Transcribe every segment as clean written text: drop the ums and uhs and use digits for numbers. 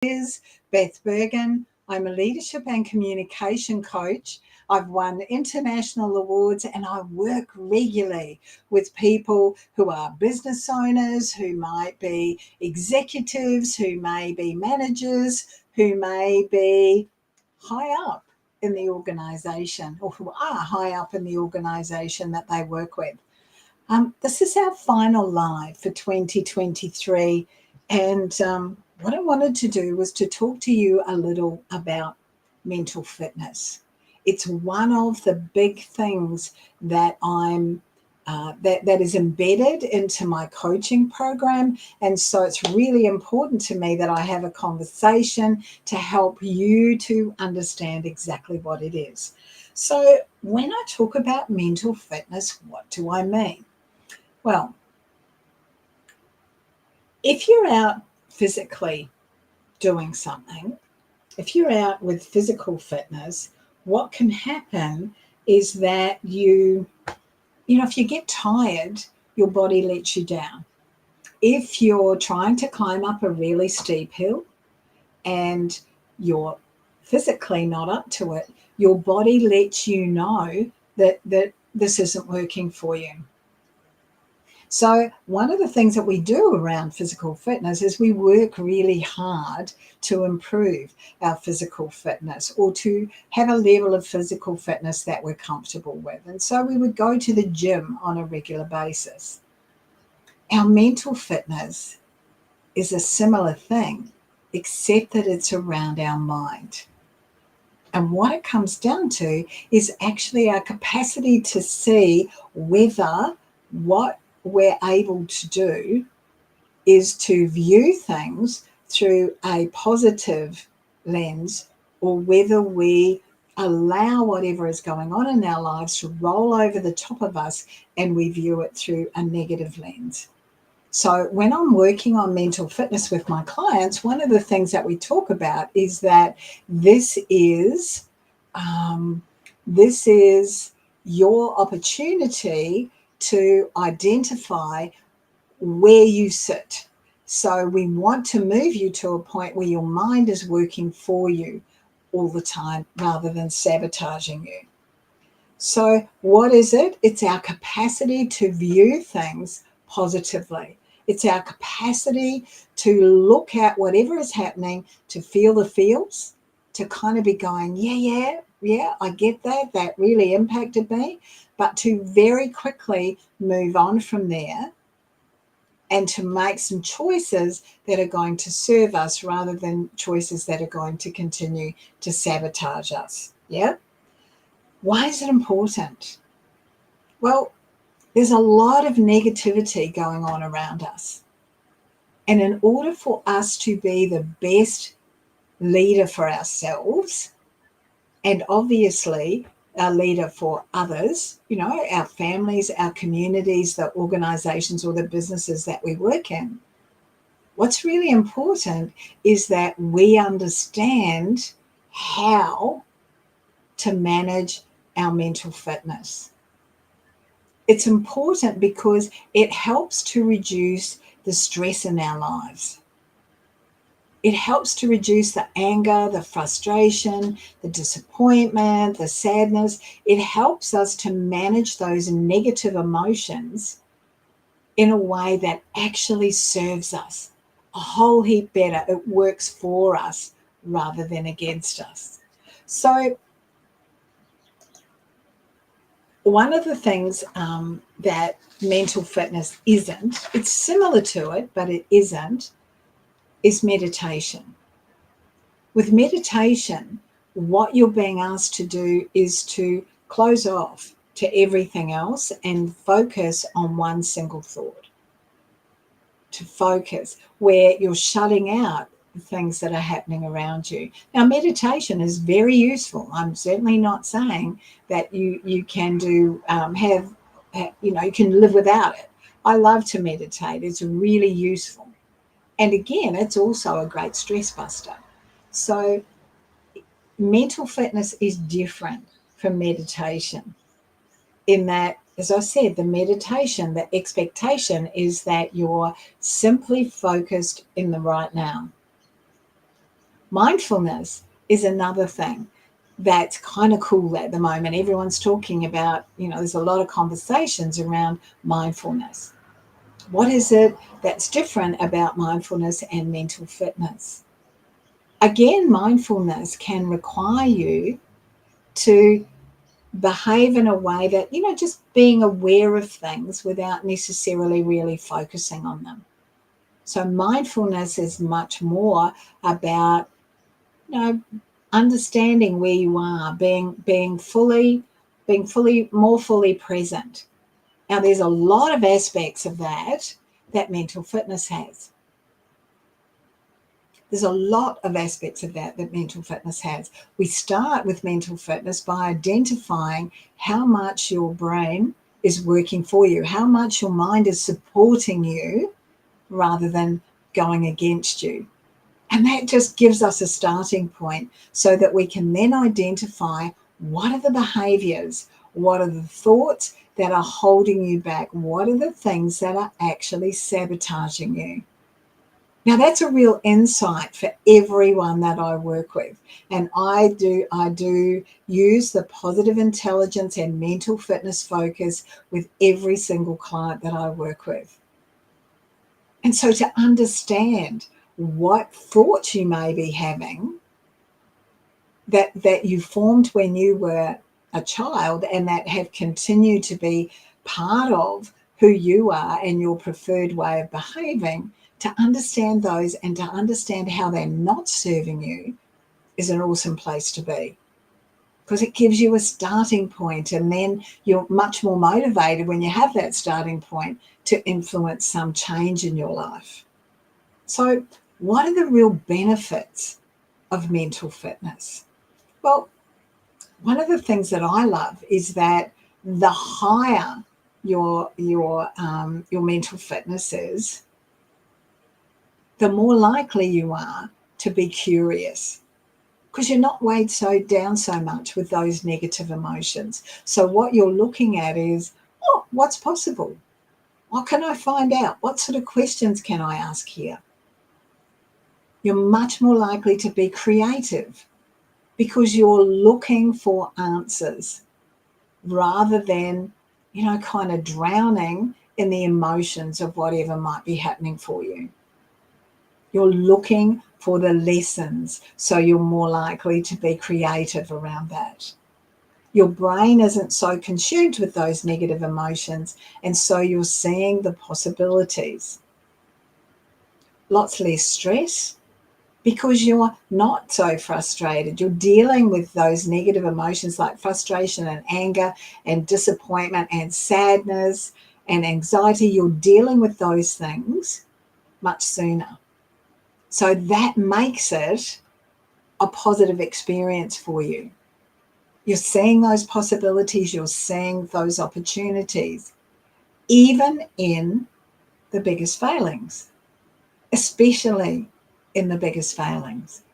is Beth Berghan. I'm a leadership and communication coach. I've won international awards and I work regularly with people who are business owners, who might be executives, who may be managers, who may be high up in the organization or who are high up in the organization that they work with. This is our final live for 2023, and what I wanted to do was to talk to you a little about mental fitness. It's one of the big things that that is embedded into my coaching program, and so it's really important to me that I have a conversation to help you to understand exactly what it is. So when I talk about mental fitness, what do I mean? Well, if you're out physically doing something, if you're out with physical fitness, what can happen is that if you get tired, your body lets you down. If you're trying to climb up a really steep hill and you're physically not up to it, your body lets you know that this isn't working for you. So one of the things that we do around physical fitness is we work really hard to improve our physical fitness or to have a level of physical fitness that we're comfortable with. And so we would go to the gym on a regular basis. Our mental fitness is a similar thing, except that it's around our mind. And what it comes down to is actually our capacity to see whether what we're able to do is to view things through a positive lens, or whether we allow whatever is going on in our lives to roll over the top of us and we view it through a negative lens. So when I'm working on mental fitness with my clients, one of the things that we talk about is that this is your opportunity to identify where you sit. So we want to move you to a point where your mind is working for you all the time rather than sabotaging you. So what is it? It's our capacity to view things positively. It's our capacity to look at whatever is happening, to feel the feels, to kind of be going, yeah, I get that. That really impacted me. But to very quickly move on from there and to make some choices that are going to serve us rather than choices that are going to continue to sabotage us. Yeah? Why is it important? Well, there's a lot of negativity going on around us. And in order for us to be the best leader for ourselves, and obviously a leader for others, our families, our communities, the organizations or the businesses that we work in, what's really important is that we understand how to manage our mental fitness. It's important because it helps to reduce the stress in our lives. It helps to reduce the anger, the frustration, the disappointment, the sadness. It helps us to manage those negative emotions in a way that actually serves us a whole heap better. It works for us rather than against us. So one of the things that mental fitness isn't, it's similar to it, but it isn't, is meditation. With meditation, what you're being asked to do is to close off to everything else and focus on one single thought. To focus where you're shutting out the things that are happening around you. Now, meditation is very useful. I'm certainly not saying that you can do you can live without it. I love to meditate. It's really useful. And again, it's also a great stress buster. So mental fitness is different from meditation in that, as I said, the meditation, the expectation is that you're simply focused in the right now. Mindfulness is another thing that's kind of cool at the moment. Everyone's talking about, there's a lot of conversations around mindfulness. What is it that's different about mindfulness and mental fitness? Again, mindfulness can require you to behave in a way that, just being aware of things without necessarily really focusing on them. So mindfulness is much more about, understanding where you are, being more fully present. Now, there's a lot of aspects of that mental fitness has. There's a lot of aspects of that mental fitness has. We start with mental fitness by identifying how much your brain is working for you, how much your mind is supporting you rather than going against you. And that just gives us a starting point so that we can then identify what are the behaviors, what are the thoughts that are holding you back, what are the things that are actually sabotaging you. Now, that's a real insight for everyone that I work with. And I do use the positive intelligence and mental fitness focus with every single client that I work with. And so to understand what thoughts you may be having that you formed when you were a child and that have continued to be part of who you are and your preferred way of behaving, to understand those and to understand how they're not serving you is an awesome place to be, because it gives you a starting point, and then you're much more motivated when you have that starting point to influence some change in your life. So what are the real benefits of mental fitness? Well, one of the things that I love is that the higher your mental fitness is, the more likely you are to be curious, because you're not weighed down so much with those negative emotions. So what you're looking at is, what's possible? What can I find out? What sort of questions can I ask here? You're much more likely to be creative because you're looking for answers rather than, kind of drowning in the emotions of whatever might be happening for you. You're looking for the lessons, so you're more likely to be creative around that. Your brain isn't so consumed with those negative emotions, and so you're seeing the possibilities. Lots less stress because you're not so frustrated. You're dealing with those negative emotions like frustration and anger and disappointment and sadness and anxiety. You're dealing with those things much sooner. So that makes it a positive experience for you. You're seeing those possibilities, you're seeing those opportunities, even in the biggest failings, especially in the biggest failings.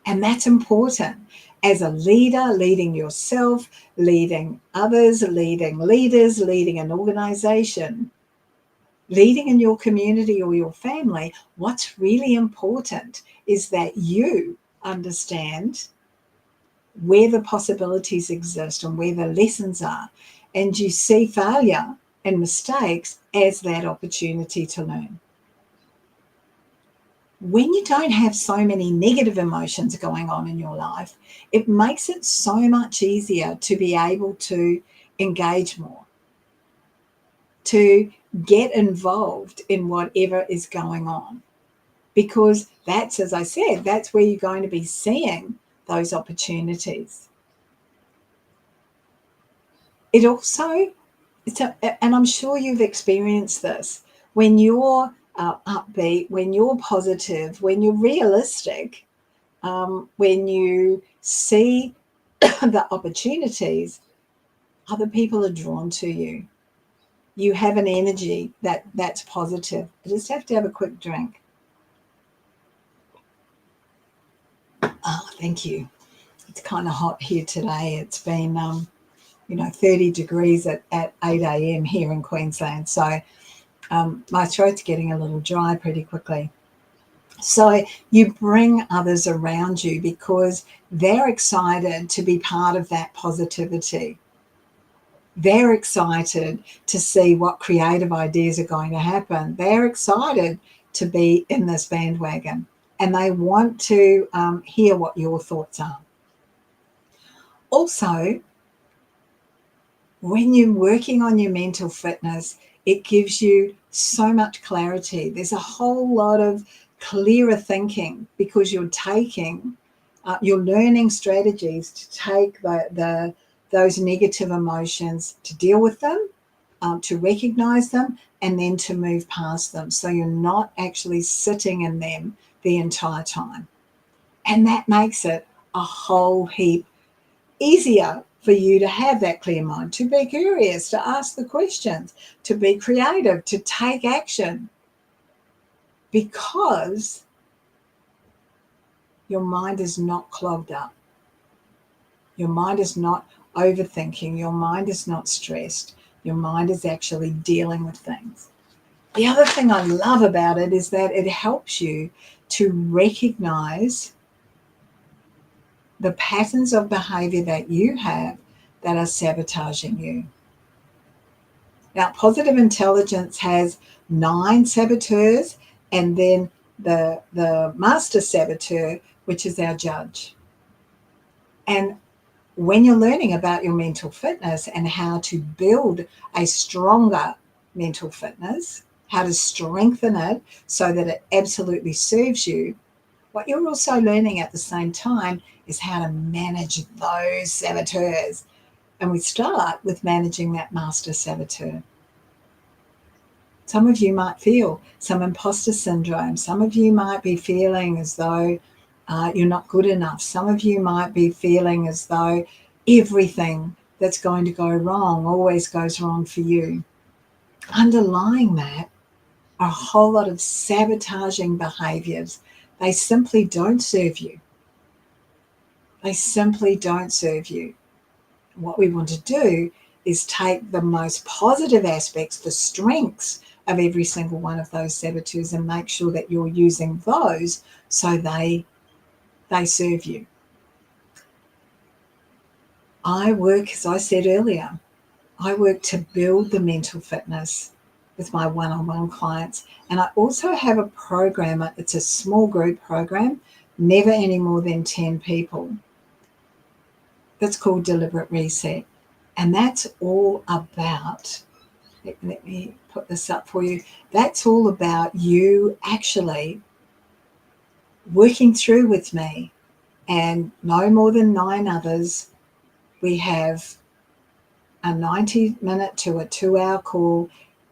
And that's important. As a leader, leading yourself, leading others, leading leaders, leading an organization, leading in your community or your family, what's really important is that you understand where the possibilities exist and where the lessons are, and you see failure and mistakes as that opportunity to learn. When you don't have so many negative emotions going on in your life, it makes it so much easier to be able to engage more, to get involved in whatever is going on. Because that's, as I said, that's where you're going to be seeing those opportunities. It also, and I'm sure you've experienced this, when you're upbeat, when you're positive, when you're realistic, when you see the opportunities, other people are drawn to you. You have an energy that's positive. I just have to have a quick drink. Oh, thank you. It's kind of hot here today. It's been 30 degrees at 8 a.m. here in Queensland. So my throat's getting a little dry pretty quickly. So you bring others around you because they're excited to be part of that positivity. They're excited to see what creative ideas are going to happen. They're excited to be in this bandwagon, and they want to hear what your thoughts are. Also, when you're working on your mental fitness, it gives you so much clarity. There's a whole lot of clearer thinking because you're learning strategies to take those negative emotions, to deal with them, to recognize them, and then to move past them. So you're not actually sitting in them the entire time. And that makes it a whole heap easier for you to have that clear mind, to be curious, to ask the questions, to be creative, to take action, because your mind is not clogged up. Your mind is not overthinking. Your mind is not stressed. Your mind is actually dealing with things. The other thing I love about it is that it helps you to recognize the patterns of behavior that you have that are sabotaging you. Now, positive intelligence has 9 saboteurs, and then the master saboteur, which is our judge. And when you're learning about your mental fitness and how to build a stronger mental fitness, how to strengthen it so that it absolutely serves you, what you're also learning at the same time is how to manage those saboteurs. And we start with managing that master saboteur. Some of you might feel some imposter syndrome. Some of you might be feeling as though you're not good enough. Some of you might be feeling as though everything that's going to go wrong always goes wrong for you. Underlying that are a whole lot of sabotaging behaviors. They simply don't serve you. They simply don't serve you. What we want to do is take the most positive aspects, the strengths of every single one of those saboteurs, and make sure that you're using those so they serve you. I work, as I said earlier, I work to build the mental fitness with my one-on-one clients. And I also have a program, it's a small group program, never any more than 10 people. That's called Deliberate Reset. And that's all about, let me put this up for you. That's all about you actually working through with me and no more than 9 others. We have a 90-minute to a 2-hour call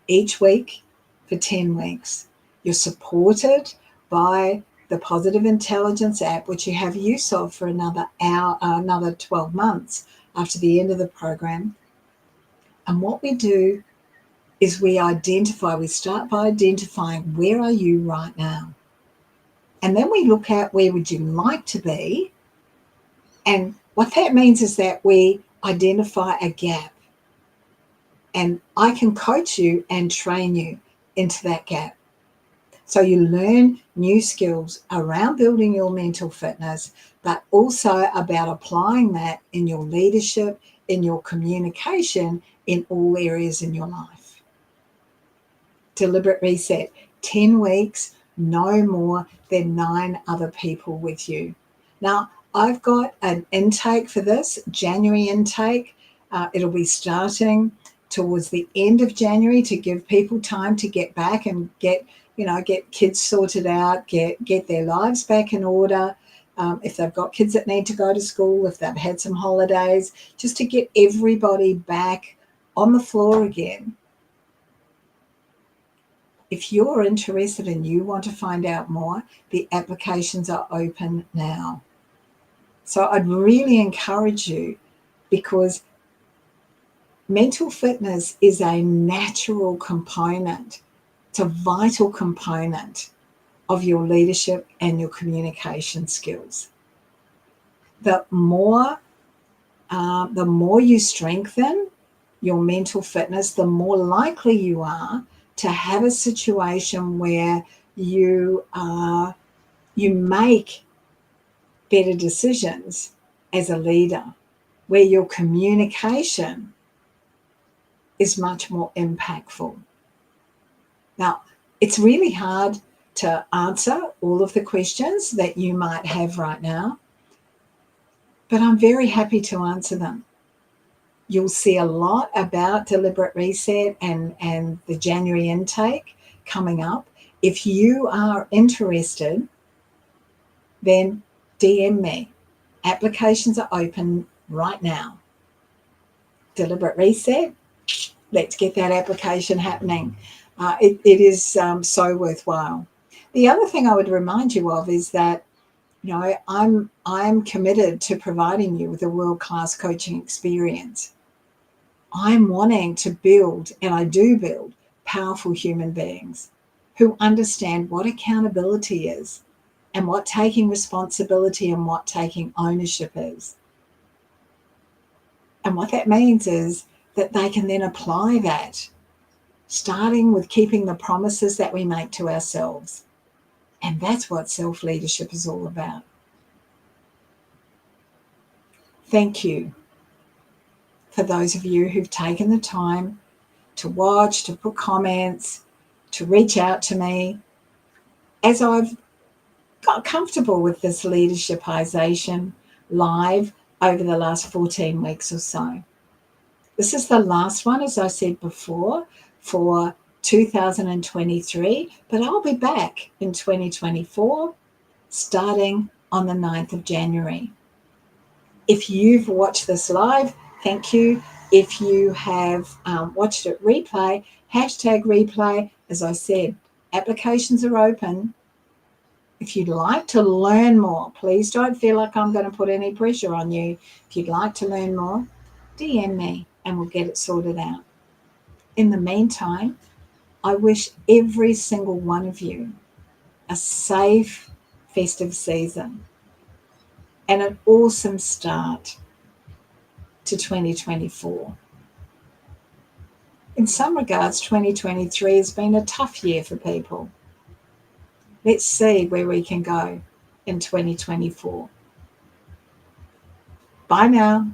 each week for 10 weeks. You're supported by the Positive Intelligence app, which you have use of for another 12 months after the end of the program. And what we do is we start by identifying where are you right now. And then we look at where would you like to be. And what that means is that we identify a gap. And I can coach you and train you into that gap. So you learn new skills around building your mental fitness, but also about applying that in your leadership, in your communication, in all areas in your life. Deliberate Reset, 10 weeks, no more than 9 other people with you. Now, I've got an intake for this, January intake. It'll be starting towards the end of January to give people time to get back and get kids sorted out, get their lives back in order. If they've got kids that need to go to school, if they've had some holidays, just to get everybody back on the floor again. If you're interested and you want to find out more, the applications are open now. So I'd really encourage you, because mental fitness is a natural component. It's a vital component of your leadership and your communication skills. The more you strengthen your mental fitness, the more likely you are to have a situation where you are You make better decisions as a leader where your communication is much more impactful. Now, it's really hard to answer all of the questions that you might have right now, but I'm very happy to answer them. You'll see a lot about Deliberate Reset and the January intake coming up. If you are interested, then DM me. Applications are open right now. Deliberate Reset, let's get that application happening. It is so worthwhile. The other thing I would remind you of is that, you know, I'm committed to providing you with a world-class coaching experience. I'm wanting to build, and I do build, powerful human beings who understand what accountability is and what taking responsibility and what taking ownership is. And what that means is that they can then apply that, starting with keeping the promises that we make to ourselves. And that's what self-leadership is all about. Thank you for those of you who've taken the time to watch, to put comments, to reach out to me. As I've got comfortable with this Leadershipisation live over the last 14 weeks or so. This is the last one, as I said before, for 2023, but I'll be back in 2024, starting on the 9th of January. If you've watched this live, thank you. If you have watched it replay, #replay, as I said, applications are open. If you'd like to learn more, please don't feel like I'm going to put any pressure on you. If you'd like to learn more, DM me and we'll get it sorted out. In the meantime, I wish every single one of you a safe festive season and an awesome start to 2024. In some regards, 2023 has been a tough year for people. Let's see where we can go in 2024. Bye now.